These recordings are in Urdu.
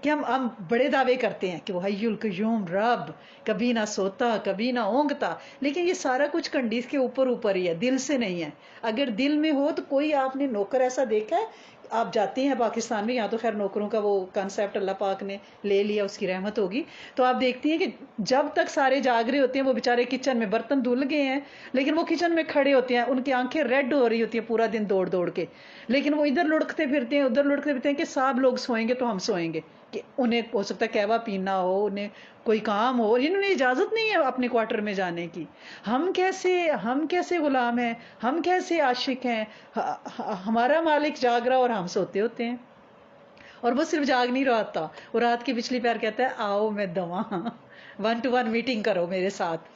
کہ ہم بڑے دعوے کرتے ہیں کہ وہ حی القیوم رب، کبھی نہ سوتا کبھی نہ اونگتا، لیکن یہ سارا کچھ کنڈیز کے اوپر اوپر ہی ہے، دل سے نہیں ہے۔ اگر دل میں ہو تو کوئی آپ نے نوکر ایسا دیکھا ہے؟ آپ جاتے ہیں پاکستان میں، یہاں تو خیر نوکروں کا وہ کانسیپٹ اللہ پاک نے لے لیا، اس کی رحمت ہوگی، تو آپ دیکھتی ہیں کہ جب تک سارے جاگ رہے ہوتے ہیں وہ بیچارے کچن میں برتن دھل گئے ہیں، لیکن وہ کچن میں کھڑے ہوتے ہیں، ان کی آنکھیں ریڈ ہو رہی ہوتی ہیں پورا دن دوڑ دوڑ کے، لیکن وہ ادھر لڑکتے پھرتے ہیں ادھر لڑکتے پھرتے ہیں کہ سب لوگ سوئیں گے تو ہم سوئیں گے، کہ انہیں ہو سکتا ہے قہوہ پینا ہو، انہیں کوئی کام ہو، انہوں نے اجازت نہیں ہے اپنے کوارٹر میں جانے کی۔ ہم کیسے غلام ہیں، ہم کیسے عاشق ہیں، ہمارا مالک جاگ رہا اور ہم سوتے ہوتے ہیں۔ اور وہ صرف جاگ نہیں رہا تھا، وہ رات کی پچھلی پیر کہتا ہے آؤ میں دواں، 1 to 1 میٹنگ کرو میرے ساتھ۔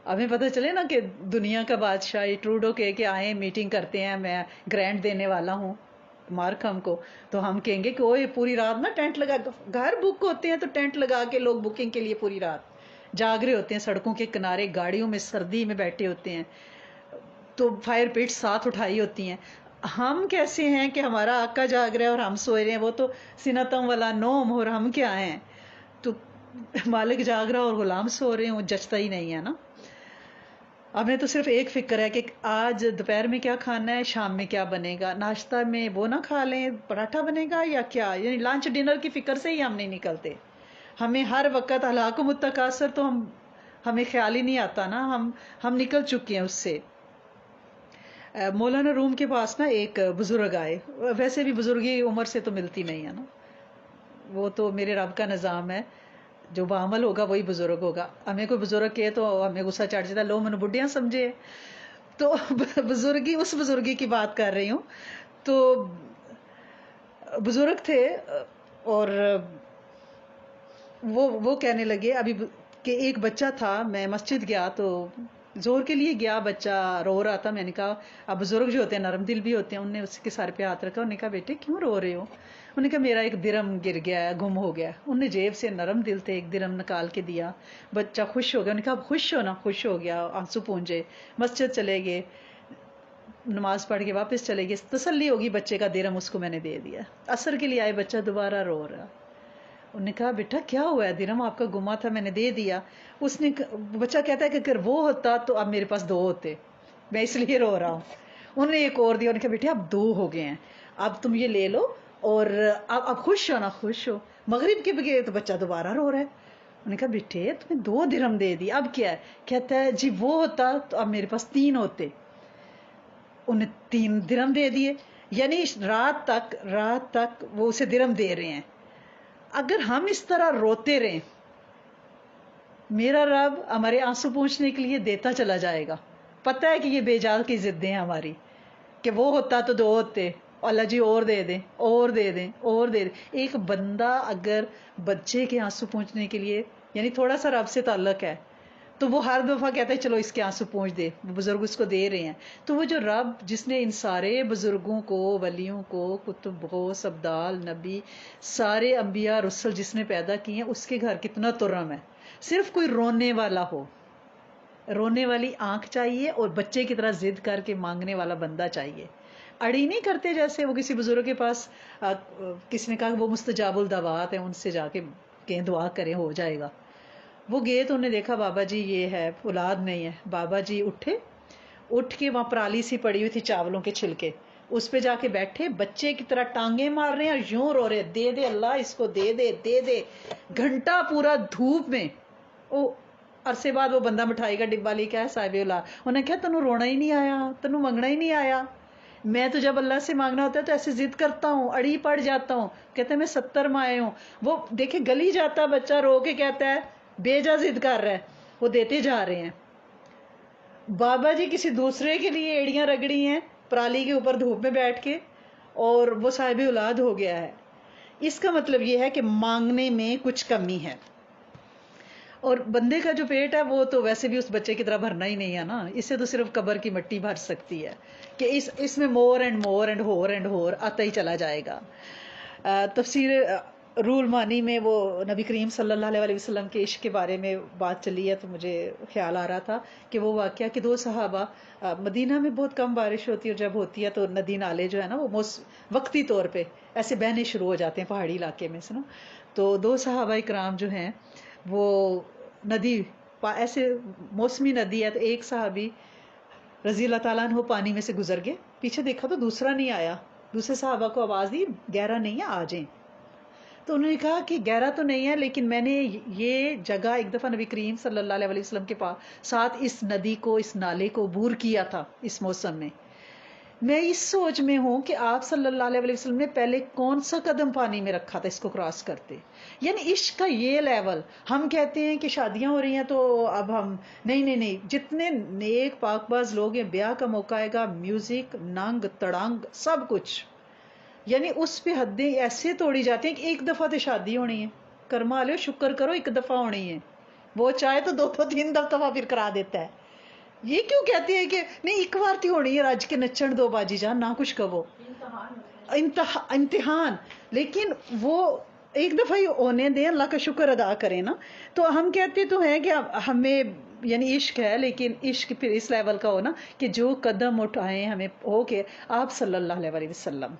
ہمیں پتہ چلے نا کہ دنیا کا بادشاہ ٹروڈو کہے کہ آئیں میٹنگ کرتے ہیں، میں گرانٹ دینے والا ہوں مارکھم کو، تو ہم کہیں گے کہ اوہ پوری رات نا ٹینٹ لگا، گھر بک ہوتے ہیں تو ٹینٹ لگا کے لوگ بکنگ کے لیے پوری رات جاگ رہے ہوتے ہیں، سڑکوں کے کنارے گاڑیوں میں سردی میں بیٹھے ہوتے ہیں، تو فائر پٹ ساتھ اٹھائی ہوتی ہیں۔ ہم کیسے ہیں کہ ہمارا آقا جاگ رہا ہے اور ہم سوئے رہے ہیں، وہ تو سنتم ولا نوم، اور ہم کیا ہیں؟ تو مالک جاگ رہا اور غلام سو رہے ہیں، وہ جچتا ہی نہیں ہے نا۔ ہمیں تو صرف ایک فکر ہے کہ آج دوپہر میں کیا کھانا ہے، شام میں کیا بنے گا، ناشتہ میں وہ نہ کھا لیں پراٹھا بنے گا یا کیا، یعنی لنچ ڈنر کی فکر سے ہی ہم نہیں نکلتے۔ ہمیں ہر وقت الہاکم التکاثر تو ہمیں خیال ہی نہیں آتا نا، ہم نکل چکے ہیں اس سے۔ مولانا روم کے پاس نا ایک بزرگ آئے، ویسے بھی بزرگی عمر سے تو ملتی نہیں ہے نا، وہ تو میرے رب کا نظام ہے، جو بعمل ہوگا وہی بزرگ ہوگا۔ ہمیں کوئی بزرگ کہے تو ہمیں غصہ چڑھ جاتا ہے، لو من بڈھیاں سمجھے، تو بزرگی اس بزرگی کی بات کر رہی ہوں۔ تو بزرگ تھے اور وہ کہنے لگے ابھی کہ ایک بچہ تھا، میں مسجد گیا تو زور کے لیے گیا، بچہ رو رہا تھا، میں نے کہا اب بزرگ جو ہوتے ہیں نرم دل بھی ہوتے ہیں، انہوں نے اس کے سر پہ ہاتھ رکھا، انہوں نے کہا بیٹے کیوں رو رہے ہو؟ انہوں نے کہا میرا ایک درم گر گیا ہے، گم ہو گیا ہے۔ انہوں نے جیب سے، نرم دل تھے، ایک درم نکال کے دیا، بچہ خوش ہو گیا، انہوں نے کہا اب خوش ہو نا، خوش ہو گیا، آنسو پونجے، مسجد چلے گئے، نماز پڑھ کے واپس چلے گئے، تسلی ہوگی بچے کا درم اس کو میں نے دے دیا۔ عصر کے لیے آئے، بچہ دوبارہ رو رہا، انہوں نے کہا بیٹا کیا ہوا ہے، درم آپ کا گما تھا میں نے دے دیا۔ بچہ کہتا ہے کہ اگر وہ ہوتا تو اب میرے پاس 2 ہوتے، میں اس لیے رو رہا ہوں۔ انہوں نے ایک اور دیا، انہوں نے کہا بیٹا اب 2 ہو گئے ہیں، اب تم یہ لے لو اور اب خوش ہو نا، خوش ہو۔ مغرب کے بگے تو بچہ دوبارہ رو رہا ہے، انہوں نے کہا بیٹے تمہیں 2 درم دے دی، اب کیا ہے؟ کہتا ہے جی وہ ہوتا تو اب میرے پاس 3 ہوتے۔ انہیں 3 درم دے دیے، یعنی رات تک وہ اسے درم دے رہے ہیں۔ اگر ہم اس طرح روتے رہیں، میرا رب ہمارے آنسو پوچھنے کے لیے دیتا چلا جائے گا۔ پتہ ہے کہ یہ بے جا کی ضدیں ہیں ہماری، کہ وہ ہوتا تو 2 ہوتے، اللہ جی اور دے دیں، اور دے دیں، اور دے دیں۔ ایک بندہ اگر بچے کے آنسو پوچھنے کے لیے، یعنی تھوڑا سا رب سے تعلق ہے، تو وہ ہر دفعہ کہتا ہے چلو اس کے آنسو پوچھ دے، وہ بزرگ اس کو دے رہے ہیں۔ تو وہ جو رب جس نے ان سارے بزرگوں کو، ولیوں کو، کتب کو، ابدال، نبی، سارے انبیاء رسل جس نے پیدا کیے ہیں، اس کے گھر کتنا ترم ہے۔ صرف کوئی رونے والا ہو، رونے والی آنکھ چاہیے، اور بچے کی طرح ضد کر کے مانگنے والا بندہ چاہیے۔ اڑی نہیں کرتے جیسے وہ کسی بزرگ کے پاس کسی نے کہا وہ مستجاب الدعوات ہیں، ان سے جا کے کہیں دعا کریں ہو جائے گا۔ وہ گئے تو انہیں دیکھا بابا جی یہ ہے، اولاد نہیں ہے۔ بابا جی اٹھ کے وہاں پرالی سی پڑی ہوئی تھی چاولوں کے چھلکے، اس پہ جا کے بیٹھے، بچے کی طرح ٹانگیں مار رہے ہیں اور یوں رو رہے، دے دے اللہ اس کو، دے دے دے دے، گھنٹہ پورا دھوپ میں۔ عرصے بعد وہ بندہ مٹھائی کا ڈبہ لے کے آیا، صاحب اللہ، انہوں نے کہا تنوں رونا ہی نہیں آیا، تنوں منگنا ہی نہیں آیا؟ میں تو جب اللہ سے مانگنا ہوتا ہے تو ایسے ضد کرتا ہوں، اڑی پڑ جاتا ہوں، کہتے ہیں میں 70 مائے ہوں۔ وہ دیکھے گلی جاتا بچہ رو کے کہتا ہے بے جا ضد کر رہا ہے، وہ دیتے جا رہے ہیں۔ بابا جی کسی دوسرے کے لیے ایڑیاں رگڑی ہیں پرالی کے اوپر دھوپ میں بیٹھ کے، اور وہ صاحب اولاد ہو گیا ہے۔ اس کا مطلب یہ ہے کہ مانگنے میں کچھ کمی ہے، اور بندے کا جو پیٹ ہے وہ تو ویسے بھی اس بچے کی طرح بھرنا ہی نہیں ہے نا، اس سے تو صرف قبر کی مٹی بھر سکتی ہے، کہ اس میں مور اینڈ مور اینڈ ہور آتا ہی چلا جائے گا۔ تفسیر رول مانی میں وہ نبی کریم صلی اللہ علیہ وسلم کے عشق کے بارے میں بات چلی ہے تو مجھے خیال آ رہا تھا کہ وہ واقعہ کہ دو صحابہ، مدینہ میں بہت کم بارش ہوتی ہے اور جب ہوتی ہے تو ندی نالے جو ہے نا وہ وقتی طور پہ ایسے بہنے شروع ہو جاتے ہیں پہاڑی علاقے میں سے نا. تو دو صحابہ کرام جو ہیں وہ ندی ایسے موسمی ندی ہے تو ایک صحابی رضی اللہ تعالیٰ عنہ پانی میں سے گزر گئے، پیچھے دیکھا تو دوسرا نہیں آیا، دوسرے صحابہ کو آواز دی گہرا نہیں ہے آ جائیں. تو انہوں نے کہا کہ گہرا تو نہیں ہے لیکن میں نے یہ جگہ ایک دفعہ نبی کریم صلی اللہ علیہ وسلم کے پاس ساتھ اس ندی کو، اس نالے کو عبور کیا تھا اس موسم میں. میں اس سوچ میں ہوں کہ آپ صلی اللہ علیہ وسلم نے پہلے کون سا قدم پانی میں رکھا تھا اس کو کراس کرتے. یعنی عشق کا یہ لیول. ہم کہتے ہیں کہ شادیاں ہو رہی ہیں تو اب ہم نہیں، جتنے نیک پاک باز لوگ ہیں بیاہ کا موقع آئے گا میوزک ننگ تڑنگ سب کچھ، یعنی اس پہ حدیں ایسے توڑی جاتی ہیں کہ ایک دفعہ تو شادی ہونی ہے، کرما لو شکر کرو ایک دفعہ ہونی ہے، وہ چاہے تو دو تین دفعہ پھر کرا دیتا ہے. یہ کیوں کہتے ہیں کہ نہیں ایک بار تھی ہونی ہے راج کے نچن دو باجی جان نہ کچھ کہو، امتحان. لیکن وہ ایک دفعہ ہی ہونے دیں، اللہ کا شکر ادا کریں نا. تو ہم کہتے تو ہیں کہ ہمیں یعنی عشق ہے لیکن عشق پھر اس لیول کا ہو نا کہ جو قدم اٹھائیں ہمیں ہو کہ آپ صلی اللہ علیہ وسلم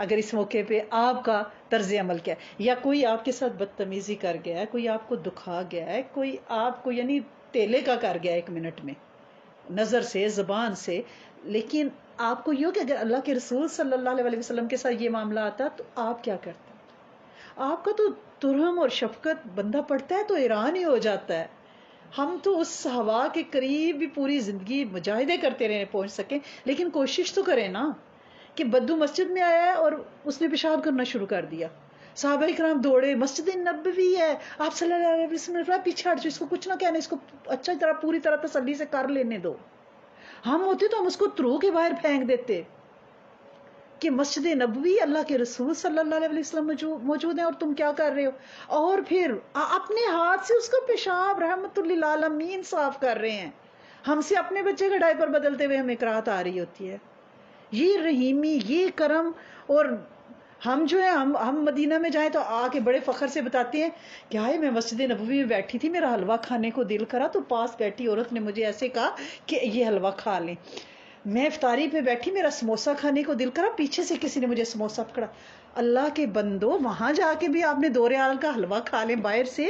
اگر اس موقع پہ آپ کا طرز عمل کیا ہے، یا کوئی آپ کے ساتھ بدتمیزی کر گیا ہے، کوئی آپ کو دکھا گیا ہے، کوئی آپ کو یعنی تیلے کا کر گیا ایک منٹ میں نظر سے زبان سے، لیکن آپ کو یہ کہ اگر اللہ کے رسول صلی اللہ علیہ وسلم کے ساتھ یہ معاملہ آتا تو آپ کیا کرتے؟ آپ کا تو ترہم اور شفقت بندہ پڑتا ہے تو حیران ہی ہو جاتا ہے. ہم تو اس ہوا کے قریب بھی پوری زندگی مجاہدے کرتے رہے پہنچ سکیں، لیکن کوشش تو کریں نا. کہ بدو مسجد میں آیا ہے اور اس نے پیشاب کرنا شروع کر دیا، صحابہ کرام دوڑے، مسجد نبوی ہے، آپ صلی اللہ علیہ وسلم نے فرمایا پیچھے ہٹ جاؤ، اس کو کچھ نہ کہنا، اس کو اچھا طرح پوری طرح تسلی سے کر لینے دو. ہم ہوتے تو ہم اس کو ترو کے باہر پھینک دیتے کہ مسجد نبوی اللہ کے رسول صلی اللہ علیہ وسلم موجود ہیں اور تم کیا کر رہے ہو. اور پھر اپنے ہاتھ سے اس کا پیشاب رحمت للعالمین صاف کر رہے ہیں. ہم سے اپنے بچے کا ڈائپر بدلتے ہوئے ہمیں کراہت آ رہی ہوتی ہے. یہ رحیمی، یہ کرم. اور ہم جو ہے ہم مدینہ میں جائیں تو آ کے بڑے فخر سے بتاتے ہیں کہ ہائے میں مسجد نبوی میں بیٹھی تھی، میرا حلوہ کھانے کو دل کرا تو پاس بیٹھی عورت نے مجھے ایسے کہا کہ یہ حلوہ کھا لیں. میں افطاری پہ بیٹھی، میرا سموسہ کھانے کو دل کرا، پیچھے سے کسی نے مجھے سموسہ پکڑا. اللہ کے بندو وہاں جا کے بھی آپ نے 2 ریال کا حلوہ کھا لیں باہر سے،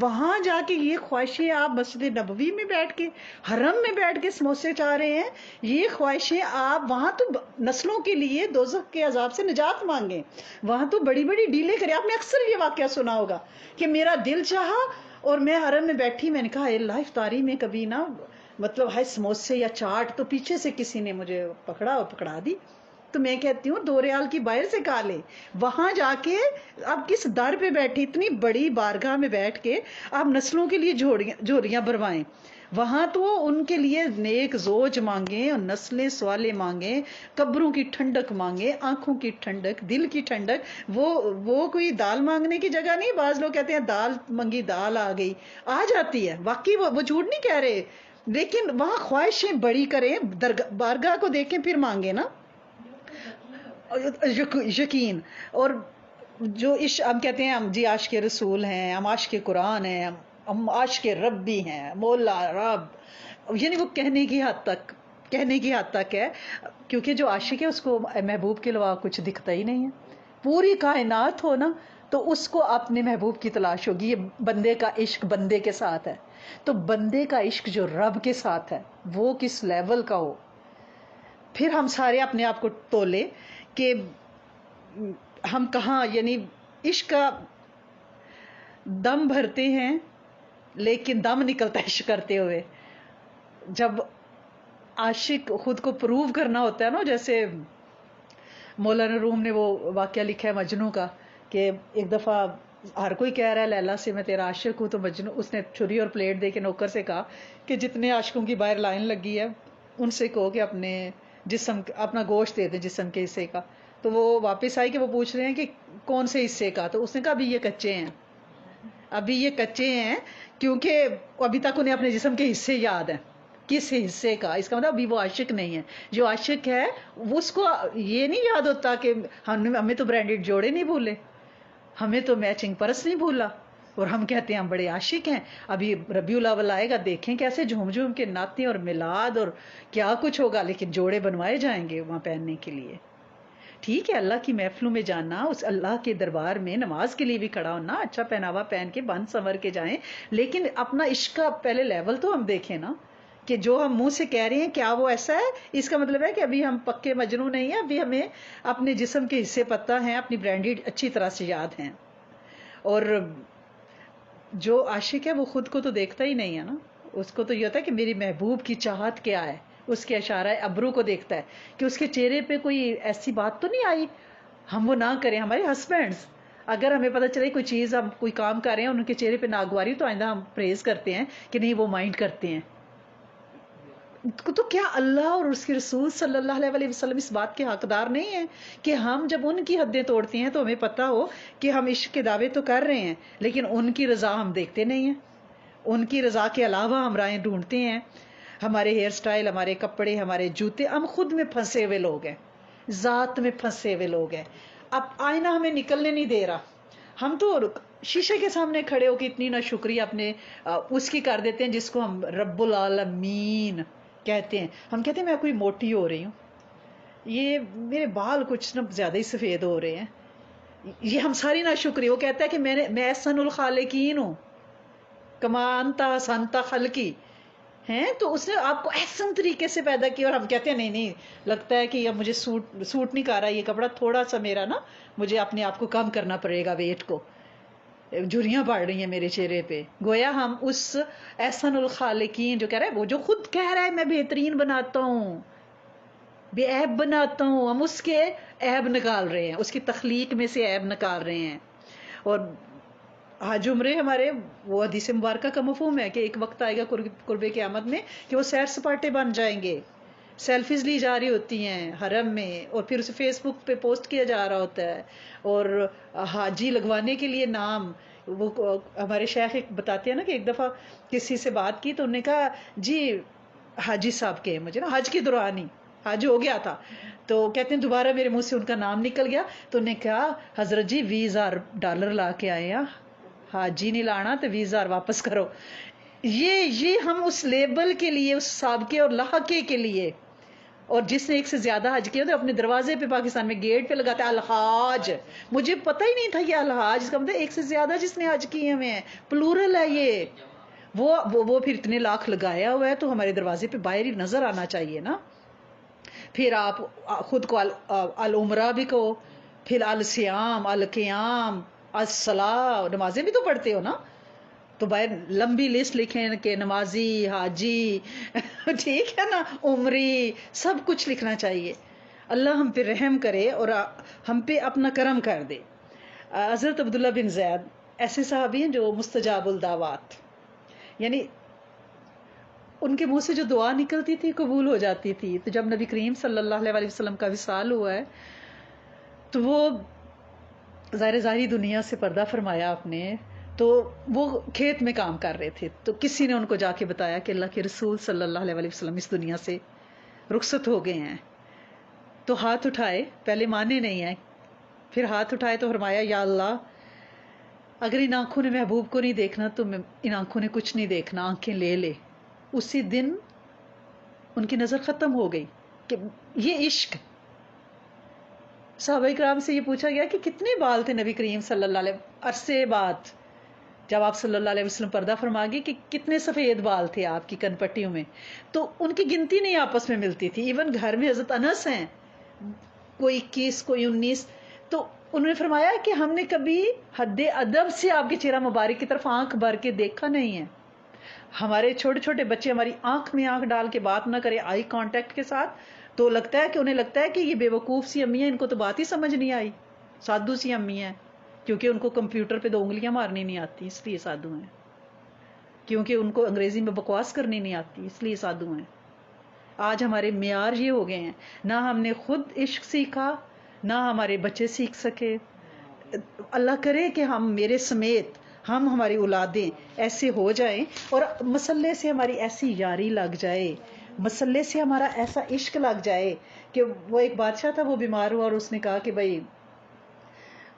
وہاں جا کے یہ خواہشیں آپ مسجد نبوی میں بیٹھ کے حرم میں بیٹھ کے سموسے چاہ رہے ہیں. یہ خواہشیں آپ وہاں تو نسلوں کے لیے دوزخ کے عذاب سے نجات مانگیں، وہاں تو بڑی بڑی ڈیلیں کریں. آپ نے اکثر یہ واقعہ سنا ہوگا کہ میرا دل چاہا اور میں حرم میں بیٹھی، میں نے کہا اے اللہ افطاری میں کبھی نہ مطلب ہے سموسے یا چاٹ، تو پیچھے سے کسی نے مجھے پکڑا اور پکڑا دی. تو میں کہتی ہوں 2 ریال کی باہر سے کھا لے، وہاں جا کے آپ کس در پہ بیٹھے اتنی بڑی بارگاہ میں بیٹھ کے آپ نسلوں کے لیے جھوریاں بھروائیں. وہاں تو ان کے لیے نیک زوج مانگیں اور نسلیں سوالے مانگیں، قبروں کی ٹھنڈک مانگیں، آنکھوں کی ٹھنڈک، دل کی ٹھنڈک. وہ کوئی دال مانگنے کی جگہ نہیں. بعض لوگ کہتے ہیں دال منگی دال آ گئی، آ جاتی ہے واقعی، وہ جھوٹ نہیں کہہ رہے، لیکن وہاں خواہشیں بڑی کریں، بارگاہ کو دیکھیں پھر مانگیں نا. یقین. اور جو ہم کہتے ہیں ہم جی عاشق رسول ہیں، ہم عاشق قرآن ہیں، ہم عاشق رب بھی ہیں، مولا رب، یعنی وہ کہنے کی حد تک ہے. کیونکہ جو عاشق ہے اس کو محبوب کے علاوہ کچھ دکھتا ہی نہیں ہے. پوری کائنات ہو نا تو اس کو اپنے محبوب کی تلاش ہوگی. یہ بندے کا عشق بندے کے ساتھ ہے، تو بندے کا عشق جو رب کے ساتھ ہے وہ کس لیول کا ہو. پھر ہم سارے اپنے آپ کو تولے کہ ہم کہاں، یعنی عشق کا دم بھرتے ہیں لیکن دم نکلتا ہے عشق کرتے ہوئے. جب عاشق خود کو پروو کرنا ہوتا ہے نا، جیسے مولانا روم نے وہ واقعہ لکھا ہے مجنوں کا کہ ایک دفعہ ہر کوئی کہہ رہا ہے لیلا سے میں تیرا عاشق ہوں، تو مجنوں اس نے چھری اور پلیٹ دے کے نوکر سے کہا کہ جتنے عاشقوں کی باہر لائن لگی ہے ان سے کہو کہ اپنا گوشت دے دیں جسم کے حصے کا. تو وہ واپس آئی کہ وہ پوچھ رہے ہیں کہ کون سے حصے کا، تو اس نے کہا ابھی یہ کچے ہیں کیونکہ ابھی تک انہیں اپنے جسم کے حصے یاد ہیں. کس حصے کا؟ اس کا مطلب ابھی وہ عاشق نہیں ہے. جو عاشق ہے اس کو یہ نہیں یاد ہوتا کہ ہمیں تو برانڈڈ جوڑے نہیں بھولے، ہمیں تو میچنگ پرس نہیں بھولا، اور ہم کہتے ہیں ہم بڑے عاشق ہیں، ابھی ربیع الاول آئے گا، دیکھیں کیسے جھوم جھوم کے نعتیں اور میلاد اور کیا کچھ ہوگا، لیکن جوڑے بنوائے جائیں گے وہاں پہننے کے لیے۔ ٹھیک ہے، اللہ کی محفلوں میں جانا، اس اللہ کے دربار میں نماز کے لیے بھی کھڑا ہونا، اچھا پہناوا پہن کے بن سنور کے جائیں، لیکن اپنا عشق کا پہلے لیول تو ہم دیکھیں نا، کہ جو ہم منہ سے کہہ رہے ہیں کیا وہ ایسا ہے؟ اس کا مطلب ہے کہ ابھی ہم پکے مجنون نہیں ہیں، ابھی ہمیں اپنے جسم کے حصے پتہ ہیں، اپنی برانڈیڈ اچھی طرح سے یاد ہیں۔ اور جو عاشق ہے وہ خود کو تو دیکھتا ہی نہیں ہے نا، اس کو تو یہ ہوتا ہے کہ میری محبوب کی چاہت کیا ہے، اس کے اشارہ ابرو کو دیکھتا ہے کہ اس کے چہرے پہ کوئی ایسی بات تو نہیں آئی، ہم وہ نہ کریں۔ ہمارے ہسبینڈز، اگر ہمیں پتہ چلے کوئی چیز ہم کوئی کام کر رہے ہیں ان کے چہرے پہ ناگواری، تو آئندہ ہم پریز کرتے ہیں کہ نہیں وہ مائنڈ کرتے ہیں، تو کیا اللہ اور اس کے رسول صلی اللہ علیہ وسلم اس بات کے حقدار نہیں ہیں کہ ہم جب ان کی حدیں توڑتے ہیں تو ہمیں پتہ ہو کہ ہم عشق کے دعوے تو کر رہے ہیں، لیکن ان کی رضا ہم دیکھتے نہیں ہیں، ان کی رضا کے علاوہ ہم راہیں ڈھونڈتے ہیں، ہمارے ہیئر سٹائل، ہمارے کپڑے، ہمارے جوتے، ہم خود میں پھنسے ہوئے لوگ ہیں، ذات میں پھنسے ہوئے لوگ ہیں۔ اب آئینہ ہمیں نکلنے نہیں دے رہا، ہم تو شیشے کے سامنے کھڑے ہو کے اتنی ناشکری اپنے اس کی کر دیتے ہیں جس کو ہم رب العالمین کہتے ہیں۔ ہم کہتے ہیں میں کوئی موٹی ہو رہی ہوں، یہ میرے بال کچھ نہ زیادہ ہی سفید ہو رہے ہیں، یہ ہم ساری ناشکری۔ وہ کہتا ہے کہ میں احسن الخالقین ہوں، کما انت احسنت خلقی، ہیں تو اس نے آپ کو احسن طریقے سے پیدا کیا، اور ہم کہتے ہیں نہیں نہیں، لگتا ہے کہ اب مجھے سوٹ نہیں کر رہا یہ کپڑا، تھوڑا سا میرا نا مجھے اپنے آپ کو کم کرنا پڑے گا، ویٹ کو، جھریاں پڑ رہی ہیں میرے چہرے پہ۔ گویا ہم اس احسن الخالقین جو کہہ رہا ہے، وہ جو خود کہہ رہا ہے میں بہترین بناتا ہوں، بے عیب بناتا ہوں، ہم اس کے عیب نکال رہے ہیں، اس کی تخلیق میں سے عیب نکال رہے ہیں۔ اور حج عمرے ہمارے وہ حدیث مبارکہ کا مفہوم ہے کہ ایک وقت آئے گا قرب قیامت میں کہ وہ سیر سپاٹے بن جائیں گے، سیلفیز لی جا رہی ہوتی ہیں حرم میں، اور پھر اسے فیس بک پہ پوسٹ کیا جا رہا ہوتا ہے، اور حاجی لگوانے کے لیے نام، وہ ہمارے شیخ بتاتے ہیں نا کہ ایک دفعہ کسی سے بات کی تو انہوں نے کہا جی حاجی صاحب کے، مجھے نا حج کے دوران ہی حج ہو گیا تھا، تو کہتے ہیں دوبارہ میرے منہ سے ان کا نام نکل گیا، تو انہوں نے کہا حضرت جی $20,000 لا کے آئے ہیں، حاجی نہیں لانا تو $20,000 واپس کرو۔ یہ ہم اس لیبل کے لیے، اس سابقے اور لاحقے کے لیے، اور جس نے ایک سے زیادہ حج کیا تو اپنے دروازے پہ پاکستان میں گیٹ پہ لگاتا ہے الحاج، مجھے پتہ ہی نہیں تھا یہ الحاج اس کا مطلب ایک سے زیادہ جس نے حج کیے ہوئے ہیں، پلورل ہے یہ، وہ پھر اتنے لاکھ لگایا ہوا ہے تو ہمارے دروازے پہ باہر ہی نظر آنا چاہیے نا۔ پھر آپ خود کو العمرہ بھی کہو، پھر الصیام، القیام، الصلاۃ، نمازیں بھی تو پڑھتے ہو نا، تو باہر لمبی لسٹ لکھیں کہ نمازی، حاجی ٹھیک ہے نا، عمری، سب کچھ لکھنا چاہیے۔ اللہ ہم پہ رحم کرے اور ہم پہ اپنا کرم کر دے۔ حضرت عبداللہ بن زید ایسے صحابی ہیں جو مستجاب الدعوات، یعنی ان کے منہ سے جو دعا نکلتی تھی قبول ہو جاتی تھی۔ تو جب نبی کریم صلی اللہ علیہ وسلم کا وصال ہوا ہے تو وہ ظاہری دنیا سے پردہ فرمایا آپ نے، تو وہ کھیت میں کام کر رہے تھے، تو کسی نے ان کو جا کے بتایا کہ اللہ کے رسول صلی اللہ علیہ وسلم اس دنیا سے رخصت ہو گئے ہیں، تو ہاتھ اٹھائے، پہلے مانے نہیں ہیں، پھر ہاتھ اٹھائے تو فرمایا یا اللہ اگر ان آنکھوں نے محبوب کو نہیں دیکھنا تو ان آنکھوں نے کچھ نہیں دیکھنا، آنکھیں لے لے۔ اسی دن ان کی نظر ختم ہو گئی کہ یہ عشق۔ صحابہ کرام سے یہ پوچھا گیا کہ کتنے بال تھے نبی کریم صلی اللہ علیہ عرصے بعد جب آپ صلی اللہ علیہ وسلم پردہ فرما گئے کہ کتنے سفید بال تھے آپ کی کن پٹیوں میں، تو ان کی گنتی نہیں آپس میں ملتی تھی، ایون گھر میں حضرت انس ہیں کوئی 21 کوئی 19، تو انہوں نے فرمایا کہ ہم نے کبھی حد ادب سے آپ کے چہرہ مبارک کی طرف آنکھ بھر کے دیکھا نہیں ہے۔ ہمارے چھوٹے چھوٹے بچے ہماری آنکھ میں آنکھ ڈال کے بات نہ کرے آئی کانٹیکٹ کے ساتھ تو لگتا ہے کہ انہیں لگتا ہے کہ یہ بے وقوف سی امی ہیں، ان کو تو بات ہی سمجھ نہیں آئی، سادھو سی امی ہیں، کیونکہ ان کو کمپیوٹر پہ 2 انگلیاں مارنی نہیں آتی اس لیے سادھو ہیں، کیونکہ ان کو انگریزی میں بکواس کرنی نہیں آتی اس لیے سادھو ہیں۔ آج ہمارے معیار یہ ہو گئے ہیں، نہ ہم نے خود عشق سیکھا نہ ہمارے بچے سیکھ سکے۔ اللہ کرے کہ ہم میرے سمیت ہم ہماری اولادیں ایسے ہو جائیں اور مسلح سے ہماری ایسی یاری لگ جائے، مسلح سے ہمارا ایسا عشق لگ جائے کہ وہ ایک بادشاہ تھا، وہ بیمار ہوا اور اس نے کہا کہ بھائی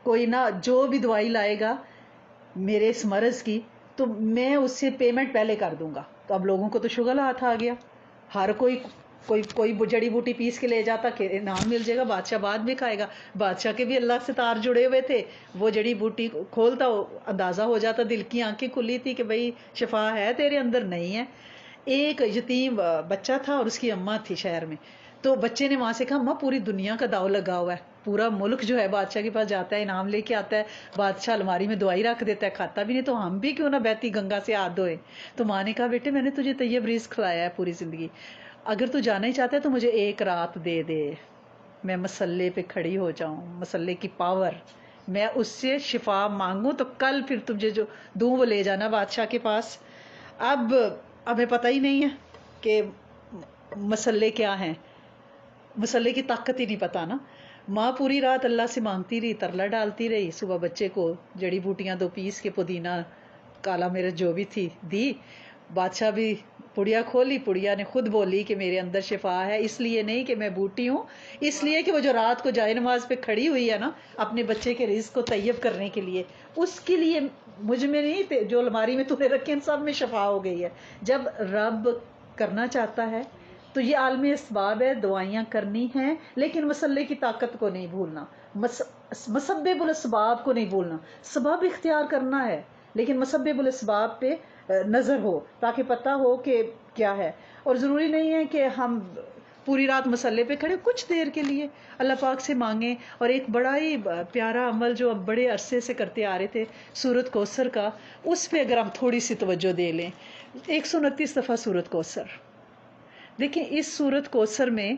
کوئی نہ جو بھی دوائی لائے گا میرے اس مرض کی تو میں اس سے پیمنٹ پہلے کر دوں گا. تو اب لوگوں کو تو شغل ہاتھ آ گیا، ہر کوئی جڑی بوٹی پیس کے لے جاتا کہ انعام مل جائے گا، بادشاہ بعد میں کھائے گا. بادشاہ کے بھی اللہ سے تار جڑے ہوئے تھے، وہ جڑی بوٹی کھولتا اندازہ ہو جاتا، دل کی آنکھیں کھلی تھی کہ بھئی شفا ہے تیرے اندر، نہیں ہے. ایک یتیم بچہ تھا اور اس کی اماں تھی شہر میں، تو بچے نے وہاں سے کہا اماں پوری دنیا کا داؤ لگا ہوا ہے، پورا ملک جو ہے بادشاہ کے پاس جاتا ہے انعام لے کے آتا ہے، بادشاہ الماری میں دوائی رکھ دیتا ہے، کھاتا بھی نہیں، تو ہم بھی کیوں نہ بہتی گنگا سے ہاتھ دھوئے. تو ماں نے کہا بیٹے میں نے تجھے طیب رزق کھلایا ہے پوری زندگی، اگر تو جانا ہی چاہتا ہے تو مجھے ایک رات دے دے، میں مسلے پہ کھڑی ہو جاؤں، مسلے کی پاور، میں اس سے شفا مانگوں تو کل پھر تجھے جو دوں وہ لے جانا بادشاہ کے پاس. اب ہمیں پتہ ہی نہیں ہے کہ مسلے کیا ہیں، مسلے کی طاقت ہی نہیں پتا نا. ماں پوری رات اللہ سے مانگتی رہی، ترلا ڈالتی رہی، صبح بچے کو جڑی بوٹیاں 2 پیس کے پودینہ کالا مرچ جو بھی تھی دی. بادشاہ بھی پڑیا کھولی، پڑیا نے خود بولی کہ میرے اندر شفا ہے، اس لیے نہیں کہ میں بوٹی ہوں، اس لیے کہ وہ جو رات کو جائے نماز پہ کھڑی ہوئی ہے نا اپنے بچے کے رزق کو طیب کرنے کے لیے، اس کے لیے مجھ میں نہیں، جو الماری میں تو نے رکھے ان سب میں شفا ہو گئی ہے. جب رب کرنا چاہتا ہے تو یہ عالم اسباب ہے، دوائیاں کرنی ہیں لیکن مسلے کی طاقت کو نہیں بھولنا، مسبب الاسباب کو نہیں بھولنا. سبب اختیار کرنا ہے لیکن مسبب الاسباب پہ نظر ہو تاکہ پتہ ہو کہ کیا ہے. اور ضروری نہیں ہے کہ ہم پوری رات مسلے پہ کھڑے، کچھ دیر کے لیے اللہ پاک سے مانگیں. اور ایک بڑا ہی پیارا عمل جو اب بڑے عرصے سے کرتے آ رہے تھے سورت کوثر کا، اس پہ اگر ہم تھوڑی سی توجہ دے لیں. 129 دفعہ سورت کوثر دیکھیں. اس سورت کوثر میں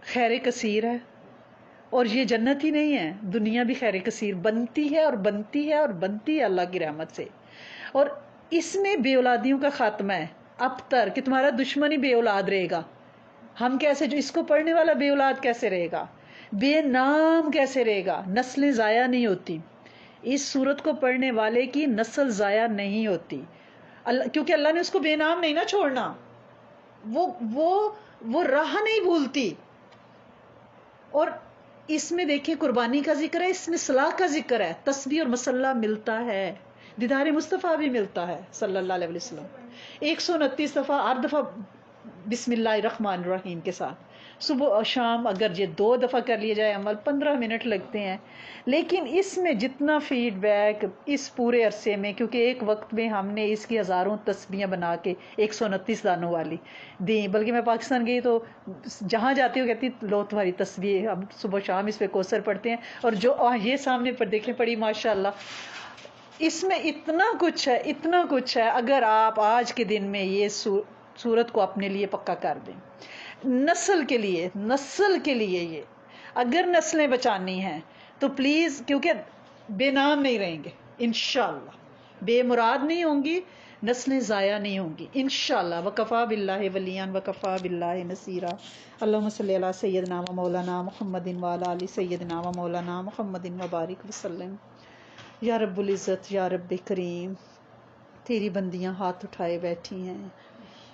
خیر کثیر ہے، اور یہ جنت ہی نہیں ہے، دنیا بھی خیر کثیر بنتی ہے اور بنتی ہے اور بنتی ہے اللہ کی رحمت سے. اور اس میں بے اولادیوں کا خاتمہ ہے، ابتر کہ تمہارا دشمن ہی بے اولاد رہے گا. ہم کیسے، جو اس کو پڑھنے والا بے اولاد کیسے رہے گا، بے نام کیسے رہے گا، نسلیں ضائع نہیں ہوتی. اس سورت کو پڑھنے والے کی نسل ضائع نہیں ہوتی، کیونکہ اللہ نے اس کو بے نام نہیں نہ چھوڑنا، وہ راہ نہیں بھولتی. اور اس میں دیکھیں قربانی کا ذکر ہے، اس میں صلاح کا ذکر ہے، تسبیح اور مسلح ملتا ہے، دیدار مصطفیٰ بھی ملتا ہے صلی اللہ علیہ وسلم. 129 دفعہ، 8 دفعہ بسم اللہ الرحمن الرحیم کے ساتھ، صبح اور شام اگر یہ 2 دفعہ کر لیے جائے عمل 15 منٹ لگتے ہیں. لیکن اس میں جتنا فیڈ بیک اس پورے عرصے میں، کیونکہ ایک وقت میں ہم نے اس کی ہزاروں تسبیحیں بنا کے 129 دانوں والی دیں، بلکہ میں پاکستان گئی تو جہاں جاتی ہوں کہتی لو تمہاری تسبیح، ہم صبح شام اس پہ کوثر پڑھتے ہیں. اور جو یہ سامنے پر دیکھیں پڑی ماشاءاللہ، اس میں اتنا کچھ ہے، اتنا کچھ ہے. اگر آپ آج کے دن میں یہ سورت کو اپنے لیے پکا کر دیں، نسل کے لیے یہ اگر نسلیں بچانی ہیں تو پلیز، کیونکہ بے نام نہیں رہیں گے انشاءاللہ، بے مراد نہیں ہوں گی، نسلیں ضائع نہیں ہوں گی انشاءاللہ. وکفا باللہ ولیان وکفا باللہ نصیرا. اللہم صلی علی سیدنا و مولانا محمد وعلی آل سیدنا و مولانا محمد وبارک وسلم. یا رب العزت، یا رب کریم، تیری بندیاں ہاتھ اٹھائے بیٹھی ہیں،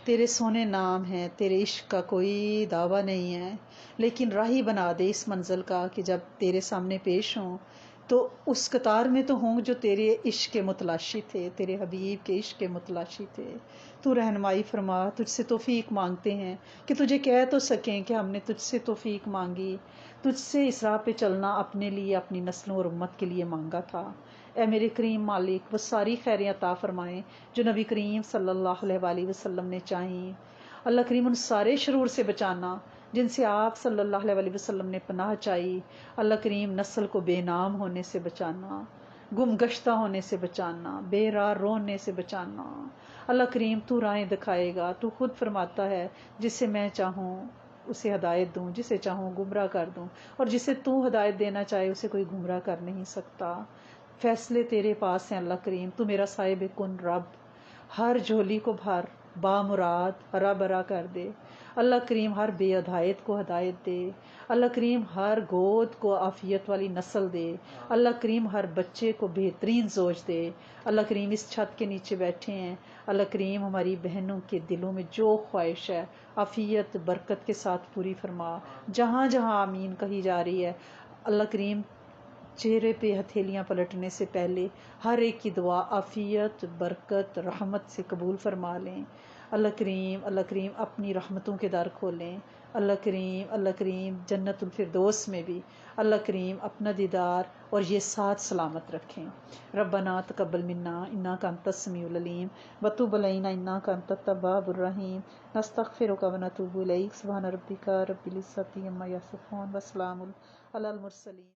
تیرے سونے نام ہیں، تیرے عشق کا کوئی دعویٰ نہیں ہے، لیکن راہی بنا دے اس منزل کا کہ جب تیرے سامنے پیش ہوں تو اس قطار میں تو ہوں جو تیرے عشق کے متلاشی تھے، تیرے حبیب کے عشق کے متلاشی تھے. تو رہنمائی فرما، تجھ سے توفیق مانگتے ہیں کہ تجھے کہہ تو سکیں کہ ہم نے تجھ سے توفیق مانگی، تجھ سے اس راہ پہ چلنا اپنے لیے، اپنی نسلوں اور امت کے لیے مانگا تھا. اے میرے کریم مالک، وہ ساری خیریں عطا فرمائیں جو نبی کریم صلی اللہ علیہ وآلہ وسلم نے چاہیں. اللہ کریم ان سارے شرور سے بچانا جن سے آپ صلی اللہ علیہ وآلہ وسلم نے پناہ چاہی. اللہ کریم نسل کو بے نام ہونے سے بچانا، گم گشتہ ہونے سے بچانا، بے راہ رونے سے بچانا. اللہ کریم تو راہیں دکھائے گا، تو خود فرماتا ہے جسے میں چاہوں اسے ہدایت دوں، جسے چاہوں گمراہ کر دوں، اور جسے تو ہدایت دینا چاہے اسے کوئی گمراہ کر نہیں سکتا. فیصلے تیرے پاس ہیں اللہ کریم، تو میرا صاحب کن رب، ہر جھولی کو بھر، با مراد ہرا بھرا کر دے. اللہ کریم ہر بے ہدایت کو ہدایت دے. اللہ کریم ہر گود کو عافیت والی نسل دے. اللہ کریم ہر بچے کو بہترین زوج دے. اللہ کریم اس چھت کے نیچے بیٹھے ہیں، اللہ کریم ہماری بہنوں کے دلوں میں جو خواہش ہے عافیت برکت کے ساتھ پوری فرما. جہاں جہاں آمین کہی جا رہی ہے اللہ کریم چہرے پہ ہتھیلیاں پلٹنے سے پہلے ہر ایک کی دعا عافیت، برکت، رحمت سے قبول فرما لیں۔ اللہ کریم اپنی رحمتوں کے در کھولیں۔ اللہ کریم جنت الفردوس میں بھی اللہ کریم اپنا دیدار اور یہ ساتھ سلامت رکھیں۔ ربنا تقبل منا انک انت السمیع العلیم وتب علینا انک انت التواب الرحیم، نستغفرک ونتوب الیک، سبحان ربک رب العزۃ عما یصفون وسلام علی المرسلین۔